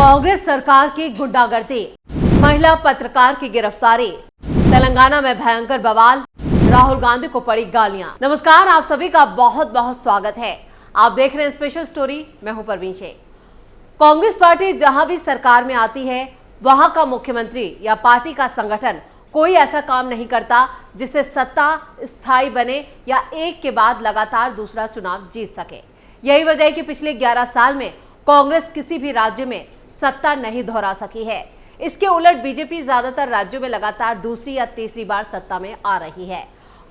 कांग्रेस सरकार की गुंडागर्दी, महिला पत्रकार की गिरफ्तारी, तेलंगाना में भयंकर बवाल, राहुल गांधी को पड़ी गालियां। नमस्कार, आप सभी का बहुत बहुत स्वागत है। आप देख रहे हैं स्पेशल स्टोरी। मैं हूं परवीन शेख। कांग्रेस पार्टी जहां भी सरकार में आती है, वहां का मुख्यमंत्री या पार्टी का संगठन कोई ऐसा काम नहीं करता जिससे सत्ता स्थायी बने या एक के बाद लगातार दूसरा चुनाव जीत सके। यही वजह है कि पिछले 11 साल में कांग्रेस किसी भी राज्य में सत्ता नहीं दोहरा सकी है। इसके उलट बीजेपी ज्यादातर राज्यों में लगातार दूसरी या तीसरी बार सत्ता में आ रही है।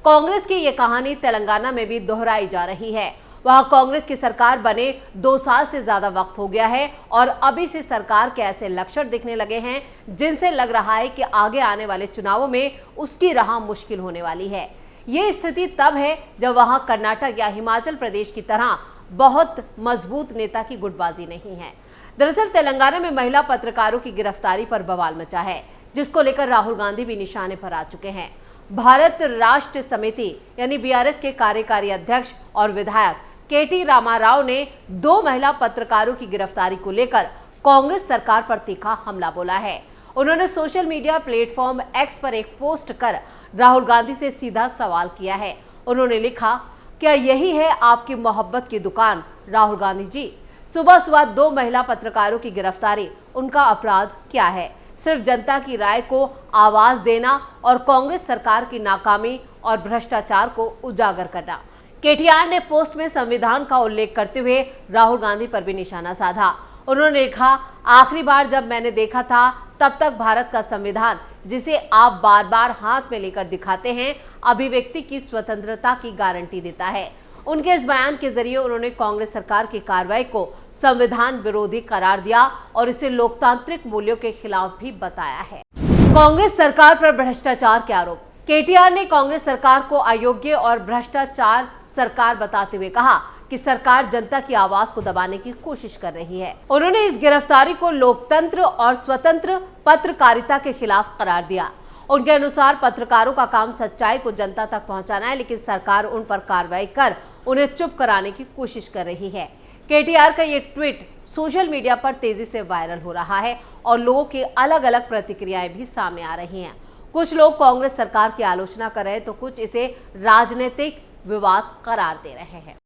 कांग्रेस की ये कहानी तेलंगाना में भी दोहराई जा रही है। वहां कांग्रेस की सरकार बने 2 साल से ज्यादा वक्त हो गया है और अभी से सरकार के ऐसे लक्षण दिखने लगे हैं जिनसे लग रहा है कि आगे आने वाले चुनावों में उसकी राह मुश्किल होने वाली है। ये स्थिति तब है जब वहां कर्नाटक या हिमाचल प्रदेश की तरह बहुत मजबूत नेता की गुटबाजी नहीं है। दरअसल तेलंगाना में महिला पत्रकारों की गिरफ्तारी पर बवाल मचा है, जिसको लेकर राहुल गांधी भी निशाने पर आ चुके हैं। भारत राष्ट्र समिति यानी बीआरएस के कार्यकारी अध्यक्ष और विधायक केटी रामाराव ने 2 महिला पत्रकारों की गिरफ्तारी को लेकर कांग्रेस सरकार पर तीखा हमला बोला है। उन्होंने सोशल मीडिया प्लेटफॉर्म एक्स पर एक पोस्ट कर राहुल गांधी से सीधा सवाल किया है। उन्होंने लिखा, क्या यही है आपकी मोहब्बत की दुकान राहुल गांधी जी? सुबह सुबह 2 महिला पत्रकारों की गिरफ्तारी, उनका अपराध क्या है? सिर्फ जनता की राय को आवाज देना और कांग्रेस सरकार की नाकामी और भ्रष्टाचार को उजागर करना। केटीआर ने पोस्ट में संविधान का उल्लेख करते हुए राहुल गांधी पर भी निशाना साधा। उन्होंने लिखा, आखिरी बार जब मैंने देखा था तब तक भारत का संविधान, जिसे आप बार बार हाथ में लेकर दिखाते हैं, अभिव्यक्ति की स्वतंत्रता की गारंटी देता है। उनके इस बयान के जरिए उन्होंने कांग्रेस सरकार की कार्रवाई को संविधान विरोधी करार दिया और इसे लोकतांत्रिक मूल्यों के खिलाफ भी बताया है। कांग्रेस सरकार पर भ्रष्टाचार के आरोप। केटीआर ने कांग्रेस सरकार को अयोग्य और भ्रष्टाचार सरकार बताते हुए कहा कि सरकार जनता की आवाज को दबाने की कोशिश कर रही है। उन्होंने इस गिरफ्तारी को लोकतंत्र और स्वतंत्र पत्रकारिता के खिलाफ करार दिया। उनके अनुसार पत्रकारों का काम सच्चाई को जनता तक पहुंचाना है, लेकिन सरकार उन पर कार्रवाई कर उन्हें चुप कराने की कोशिश कर रही है। केटीआर का ये ट्वीट सोशल मीडिया पर तेजी से वायरल हो रहा है और लोगों की अलग अलग प्रतिक्रियाएं भी सामने आ रही हैं। कुछ लोग कांग्रेस सरकार की आलोचना कर रहे हैं तो कुछ इसे राजनीतिक विवाद करार दे रहे हैं।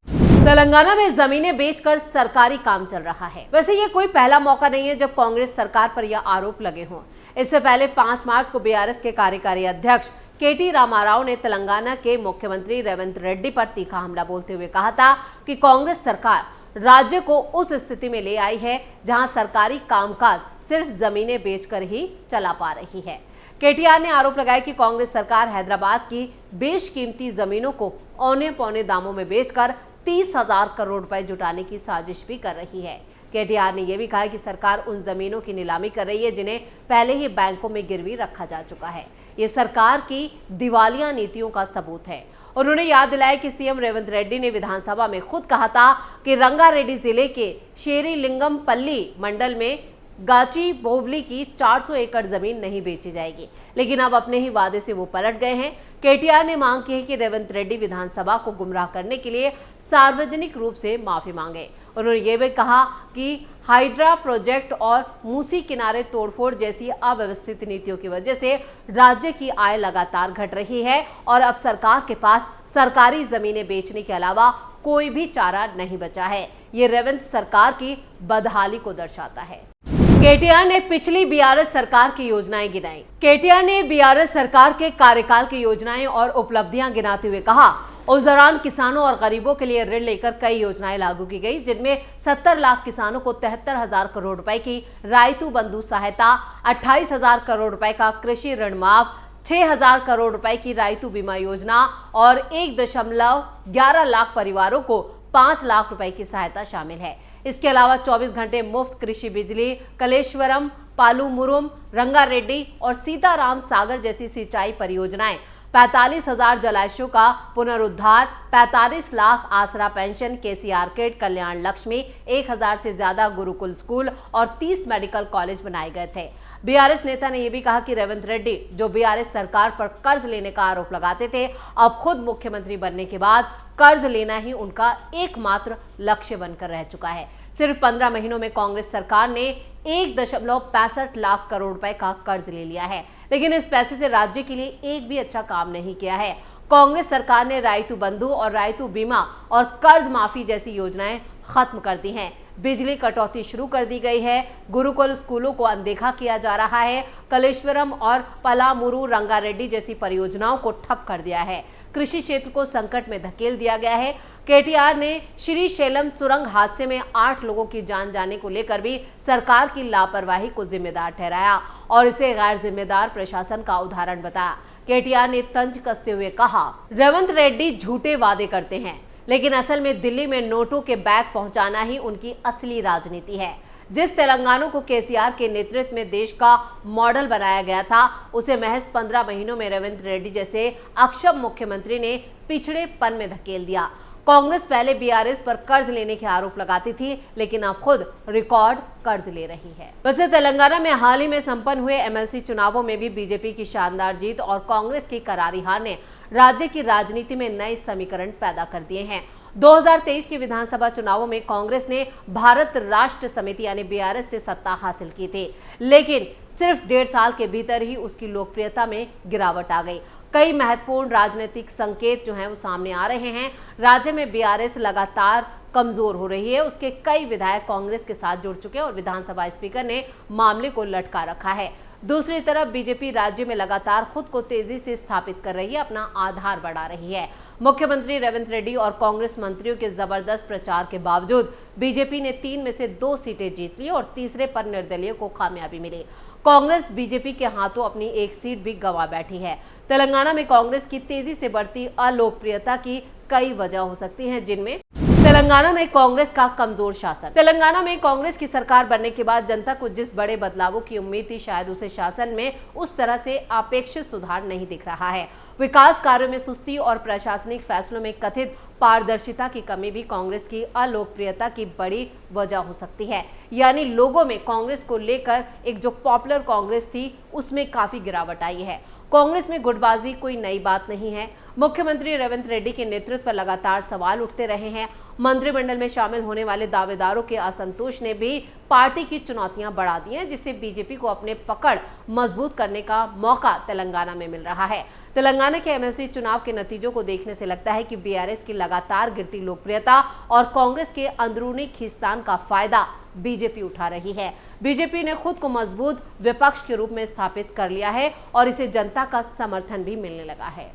तेलंगाना में जमीनें बेचकर सरकारी काम चल रहा है। वैसे ये कोई पहला मौका नहीं है जब कांग्रेस सरकार पर यह आरोप लगे हों। इससे पहले 5 मार्च को बीआरएस के कार्यकारी अध्यक्ष केटी रामाराव ने तेलंगाना के मुख्यमंत्री रेवंत रेड्डी पर तीखा हमला बोलते हुए कहा था कि कांग्रेस सरकार राज्य को उस स्थिति में ले आई है जहां सरकारी कामकाज सिर्फ जमीनें बेचकर ही चला पा रही है। केटीआर ने आरोप लगाया कि कांग्रेस सरकार हैदराबाद की बेशकीमती जमीनों को औने पौने दामों में बेचकर 30,000 करोड़ रुपए जुटाने की साजिश भी कर रही है। केटीआर ने यह भी कहा कि सरकार उन जमीनों की नीलामी कर रही है जिन्हें पहले ही बैंकों में गिरवी रखा जा चुका है। ये सरकार की दिवालिया नीतियों का सबूत है। उन्होंने याद दिलाया कि सीएम रेवंत रेड्डी ने विधानसभा में खुद कहा था कि रंगारेड्डी जिले के शेरीलिंगमपल्ली मंडल में गाची बोवली की 400 एकड़ जमीन नहीं बेची जाएगी, लेकिन अब अपने ही वादे से वो पलट गए हैं। केटीआर ने मांग की है कि रेवंत रेड्डी विधानसभा को गुमराह करने के लिए सार्वजनिक रूप से माफी मांगे। उन्होंने ये भी कहा कि हाइड्रा प्रोजेक्ट और मूसी किनारे तोड़फोड़ जैसी अव्यवस्थित नीतियों की वजह से राज्य की आय लगातार घट रही है और अब सरकार के पास सरकारी जमीनें बेचने के अलावा कोई भी चारा नहीं बचा है। ये रेवंत सरकार की बदहाली को दर्शाता है। केटीआर ने पिछली बीआरएस सरकार की योजनाएं गिनाई। केटीआर ने बीआरएस सरकार के कार्यकाल की योजनाएं और उपलब्धियां गिनाते हुए कहा, उस दौरान किसानों और गरीबों के लिए ऋण लेकर कई योजनाएं लागू की गई, जिनमें 70 लाख किसानों को 73,000 करोड़ रुपए की राइतु बंधु सहायता, 28,000 करोड़ रुपए का कृषि ऋण माफ, 6,000 करोड़ रुपए की राइतु बीमा योजना और 1.11 लाख परिवारों को 5 लाख रुपए की सहायता शामिल है। इसके अलावा 24 घंटे मुफ्त कृषि बिजली, कलेश्वरम, पालूमुरुम, रंगारेड्डी और सीताराम सागर जैसी सिंचाई परियोजनाएं, 45,000 जलाशयों का पुनरुद्धार, 45 लाख आसरा पेंशन, केसीआर किड, कल्याण लक्ष्मी, 1,000 से ज्यादा गुरुकुल स्कूल और 30 मेडिकल कॉलेज बनाए गए थे। बीआरएस नेता ने यह भी कहा कि रेवंत रेड्डी, जो बीआरएस सरकार पर कर्ज लेने का आरोप लगाते थे, अब खुद मुख्यमंत्री बनने के बाद कर्ज लेना ही उनका एकमात्र लक्ष्य बनकर रह चुका है। सिर्फ 15 महीनों में कांग्रेस सरकार ने 1.65 लाख करोड़ रुपए का कर्ज ले लिया है, लेकिन इस पैसे से राज्य के लिए एक भी अच्छा काम नहीं किया है। कांग्रेस सरकार ने राइतु बंधु और राइतु बीमा और कर्ज माफी जैसी योजनाएं खत्म कर दी हैं। बिजली कटौती शुरू कर दी गई है। गुरुकुल स्कूलों को अनदेखा किया जा रहा है। कलेश्वरम और पलामुरू रंगारेड्डी जैसी परियोजनाओं को ठप कर दिया है। कृषि क्षेत्र को संकट में धकेल दिया गया है। केटीआर ने श्रीशैलम सुरंग हादसे में 8 लोगों की जान जाने को लेकर भी सरकार की लापरवाही को जिम्मेदार ठहराया और इसे गैर जिम्मेदार प्रशासन का उदाहरण बताया। केटीआर ने तंज कसते हुए कहा, रेवंत रेड्डी झूठे वादे करते हैं, लेकिन असल में दिल्ली में नोटों के बैग पहुंचाना ही उनकी असली राजनीति है। जिस तेलंगाना को केसीआर के नेतृत्व में देश का मॉडल बनाया गया था, उसे महज 15 महीनों में रेवंत रेड्डी जैसे अक्षम मुख्यमंत्री ने पिछड़ेपन में धकेल दिया। कांग्रेस पहले बीआरएस पर कर्ज लेने के आरोप लगाती थी, लेकिन अब खुद रिकॉर्ड कर्ज ले रही है। वैसे तेलंगाना में हाल ही में संपन्न हुए एमएलसी चुनावों में भी बीजेपी की शानदार जीत और कांग्रेस की करारी हार ने राज्य की राजनीति में नए समीकरण पैदा कर दिए हैं। 2023 के विधानसभा चुनावों में कांग्रेस ने भारत राष्ट्र समिति यानी बीआरएस से सत्ता हासिल की थी, लेकिन सिर्फ 1.5 साल के भीतर ही उसकी लोकप्रियता में गिरावट आ गई। कई महत्वपूर्ण राजनीतिक संकेत जो हैं वो सामने आ रहे हैं। राज्य में बीआरएस लगातार कमजोर हो रही है। उसके कई विधायक कांग्रेस के साथ जुड़ चुके हैं और विधानसभा स्पीकर ने मामले को लटका रखा है। दूसरी तरफ बीजेपी राज्य में लगातार खुद को तेजी से स्थापित कर रही है, अपना आधार बढ़ा रही है। मुख्यमंत्री रेवंत रेड्डी और कांग्रेस मंत्रियों के जबरदस्त प्रचार के बावजूद बीजेपी ने 3 में से 2 सीटें जीत ली और तीसरे पर निर्दलीय को कामयाबी मिली। कांग्रेस बीजेपी के हाथों अपनी एक सीट भी गंवा बैठी है। तेलंगाना में कांग्रेस की तेजी से बढ़ती अलोकप्रियता की कई वजह हो सकती हैं, जिनमें तेलंगाना में कांग्रेस का कमजोर शासन। तेलंगाना में कांग्रेस की सरकार बनने के बाद जनता को जिस बड़े बदलावों की उम्मीद थी, शायद उसे शासन में उस तरह से अपेक्षित सुधार नहीं दिख रहा है। विकास कार्यों में सुस्ती और प्रशासनिक फैसलों में कथित पारदर्शिता की कमी भी कांग्रेस की अलोकप्रियता की बड़ी वजह हो सकती है। यानी लोगों में कांग्रेस को लेकर एक जो पॉपुलर कांग्रेस थी, उसमें काफी गिरावट आई है। कांग्रेस में गुटबाजी कोई नई बात नहीं है। मुख्यमंत्री रेवंत रेड्डी के नेतृत्व पर लगातार सवाल उठते रहे हैं। मंत्रिमंडल में शामिल होने वाले दावेदारों के असंतोष ने भी पार्टी की चुनौतियां बढ़ा दी हैं, जिससे बीजेपी को अपने पकड़ मजबूत करने का मौका तेलंगाना में मिल रहा है। तेलंगाना के एमएलसी चुनाव के नतीजों को देखने से लगता है कि बीआरएस की लगातार गिरती लोकप्रियता और कांग्रेस के अंदरूनी खींचतान का फायदा बीजेपी उठा रही है। बीजेपी ने खुद को मजबूत विपक्ष के रूप में स्थापित कर लिया है और इसे जनता का समर्थन भी मिलने लगा है।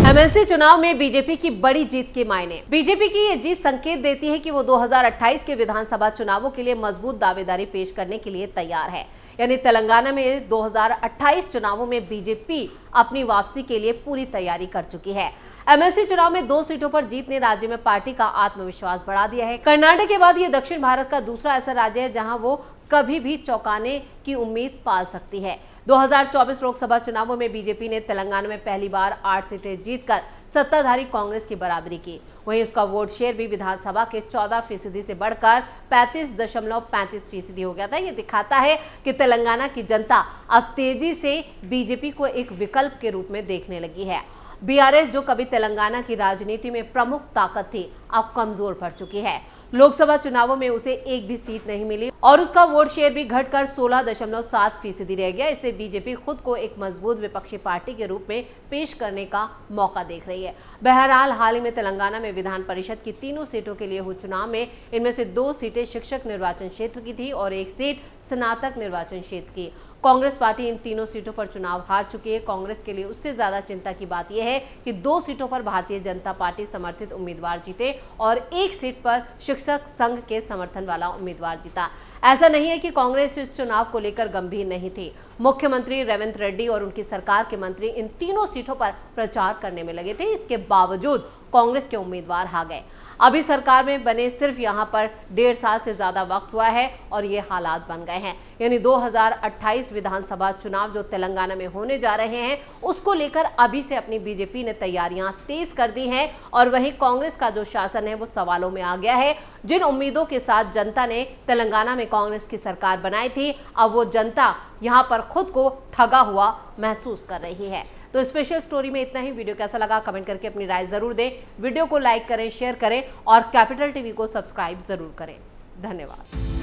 एमएलसी चुनाव में बीजेपी की बड़ी जीत के मायने। बीजेपी की ये जीत संकेत देती है कि वो 2028 के विधानसभा चुनावों के लिए मजबूत दावेदारी पेश करने के लिए तैयार है। यानी तेलंगाना में 2028 चुनावों में बीजेपी अपनी वापसी के लिए पूरी तैयारी कर चुकी है। एमएलसी चुनाव में 2 सीटों पर जीत ने राज्य में पार्टी का आत्मविश्वास बढ़ा दिया है। कर्नाटक के बाद ये दक्षिण भारत का दूसरा ऐसा राज्य है जहां वो कभी भी चौंकाने की उम्मीद पाल सकती है। 2024 लोकसभा चुनावों में बीजेपी ने तेलंगाना में पहली बार 8 सीटें जीतकर सत्ताधारी कांग्रेस की बराबरी की। वहीं उसका वोट शेयर भी विधानसभा के 14% से बढ़कर 35.35% हो गया था। ये दिखाता है कि तेलंगाना की जनता अब तेजी से बीजेपी को एक विकल्प के रूप में देखने लगी है। बीआरएस जो कभी तेलंगाना की राजनीति में प्रमुख ताकत थी, अब कमजोर पड़ चुकी है। लोकसभा चुनावों में उसे एक भी सीट नहीं मिली और उसका वोट शेयर भी घटकर 16.7% रह गया। इससे बीजेपी खुद को एक मजबूत विपक्षी पार्टी के रूप में पेश करने का मौका देख रही है। बहरहाल हाल ही में तेलंगाना में विधान परिषद की 3 सीटों के लिए हुए चुनाव में इनमें से 2 सीटें शिक्षक निर्वाचन क्षेत्र की थी और 1 सीट स्नातक निर्वाचन क्षेत्र की। कांग्रेस पार्टी इन 3 सीटों पर चुनाव हार चुकी है। कांग्रेस के लिए उससे ज्यादा चिंता की बात यह है कि 2 सीटों पर भारतीय जनता पार्टी समर्थित उम्मीदवार जीते और 1 सीट पर शिक्षक संघ के समर्थन वाला उम्मीदवार जीता। ऐसा नहीं है कि कांग्रेस इस चुनाव को लेकर गंभीर नहीं थी। मुख्यमंत्री रेवंत रेड्डी और उनकी सरकार के मंत्री इन 3 सीटों पर प्रचार करने में लगे थे। इसके बावजूद कांग्रेस के उम्मीदवार हार गए। अभी सरकार में बने सिर्फ यहां पर 1.5 साल से ज्यादा वक्त हुआ है और ये हालात बन गए हैं। यानी 2028 विधानसभा चुनाव जो तेलंगाना में होने जा रहे हैं, उसको लेकर अभी से अपनी बीजेपी ने तैयारियां तेज कर दी हैं और वहीं कांग्रेस का जो शासन है वो सवालों में आ गया है। जिन उम्मीदों के साथ जनता ने तेलंगाना में कांग्रेस की सरकार बनाई थी, अब वो जनता यहाँ पर खुद को ठगा हुआ महसूस कर रही है। तो तो स्पेशल स्टोरी में इतना ही। वीडियो कैसा लगा कमेंट करके अपनी राय जरूर दें। वीडियो को लाइक करें, शेयर करें और कैपिटल टीवी को सब्सक्राइब जरूर करें। धन्यवाद।